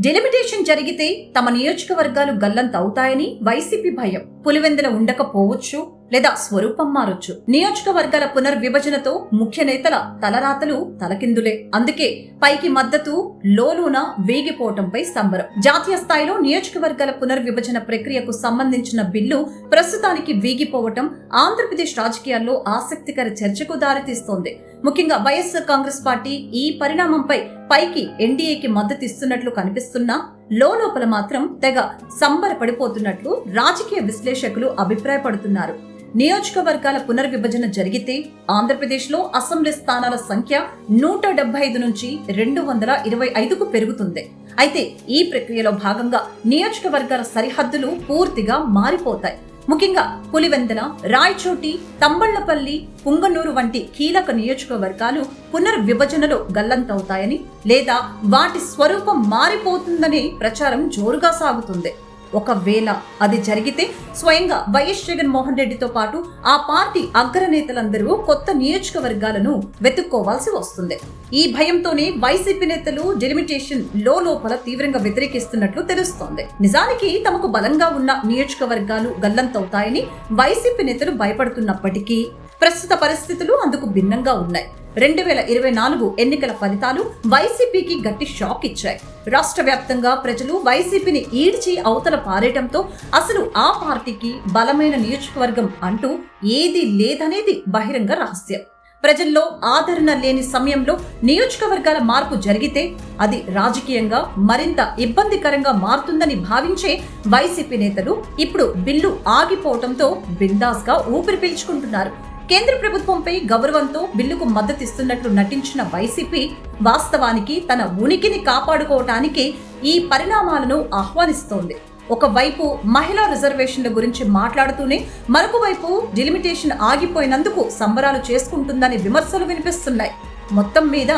డెలిమిటేషన్ జరిగితే తమ నియోజకవర్గాలు గల్లంతవుతాయని వైసీపీ భయం. పులివెందుల ఉండకపోవచ్చు లేదా స్వరూపం మారొచ్చు. నియోజకవర్గాల పునర్విభజనతో ముఖ్య నేతల తలరాతలు తలకిందులే. అందుకే పైకి మద్దతు, లోలోన వేగిపోవటంపై సంబరం. జాతీయ స్థాయిలో నియోజకవర్గాల పునర్విభజన ప్రక్రియకు సంబంధించిన బిల్లు ప్రస్తుతానికి వీగిపోవటం ఆంధ్రప్రదేశ్ రాజకీయాల్లో ఆసక్తికర చర్చకు దారితీస్తోంది. ముఖ్యంగా వైఎస్ఆర్ కాంగ్రెస్ పార్టీ ఈ పరిణామంపై పైకి ఎన్డీఏకి మద్దతిస్తున్నట్లు కనిపిస్తున్నా లోపల మాత్రం తెగ సంబరపడిపోతున్నట్లు రాజకీయ విశ్లేషకులు అభిప్రాయపడుతున్నారు. నియోజకవర్గాల పునర్విభజన జరిగితే ఆంధ్రప్రదేశ్లో అసెంబ్లీ స్థానాల సంఖ్య 175 నుంచి 225కు పెరుగుతుంది. అయితే ఈ ప్రక్రియలో భాగంగా నియోజకవర్గాల సరిహద్దులు పూర్తిగా మారిపోతాయి. ముఖ్యంగా పులివెందుల, రాయచోటి, తంబళ్లపల్లి, పుంగనూరు వంటి కీలక నియోజకవర్గాలు పునర్విభజనలో గల్లంతవుతాయని లేదా వాటి స్వరూపం మారిపోతుందనే ప్రచారం జోరుగా సాగుతుంది. ఒకవేళ అది జరిగితే స్వయంగా వైఎస్ జగన్మోహన్ రెడ్డితో పాటు ఆ పార్టీ అగ్రనేతలందరూ కొత్త నియోజకవర్గాలను వెతుక్కోవాల్సి వస్తుంది. ఈ భయంతోనే వైసీపీ నేతలు డెలిమిటేషన్ లోపల తీవ్రంగా వ్యతిరేకిస్తున్నట్లు తెలుస్తోంది. నిజానికి తమకు బలంగా ఉన్న నియోజకవర్గాలు గల్లంతవుతాయని వైసీపీ నేతలు భయపడుతున్నప్పటికీ ప్రస్తుత పరిస్థితులు అందుకు భిన్నంగా ఉన్నాయి. 2024 ఎన్నికల ఫలితాలు వైసీపీకి గట్టి షాక్ ఇచ్చాయి. రాష్ట్ర వ్యాప్తంగా ప్రజలు వైసీపీని ఈడ్చి అవతల పారేయటంతో అసలు ఆ పార్టీకి బలమైన నియోజకవర్గం అంటూ ఏదీ లేదనేది బహిరంగ రహస్యం. ప్రజల్లో ఆదరణ లేని సమయంలో నియోజకవర్గాల మార్పు జరిగితే అది రాజకీయంగా మరింత ఇబ్బందికరంగా మారుతుందని భావించే వైసీపీ నేతలు ఇప్పుడు బిల్లు ఆగిపోవడంతో బిందాస్గా ఊపిరి పీల్చుకుంటున్నారు. కేంద్ర ప్రభుత్వంపై గౌరవంతో బిల్లుకు మద్దతిస్తున్నట్లు నటించిన వైసీపీ వాస్తవానికి తన ఉనికిని కాపాడుకోవటానికి ఈ పరిణామాలను ఆహ్వానిస్తోంది. ఒకవైపు మహిళా రిజర్వేషన్ల గురించి మాట్లాడుతూనే మరొక వైపు డిలిమిటేషన్ ఆగిపోయినందుకు సంబరాలు చేసుకుంటుందని విమర్శలు వినిపిస్తున్నాయి. మొత్తం మీద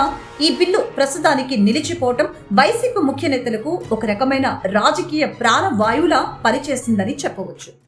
ఈ బిల్లు ప్రస్తుతానికి నిలిచిపోవటం వైసీపీ ముఖ్య నేతలకు ఒక రకమైన రాజకీయ ప్రాణవాయువులా పనిచేసిందని చెప్పవచ్చు.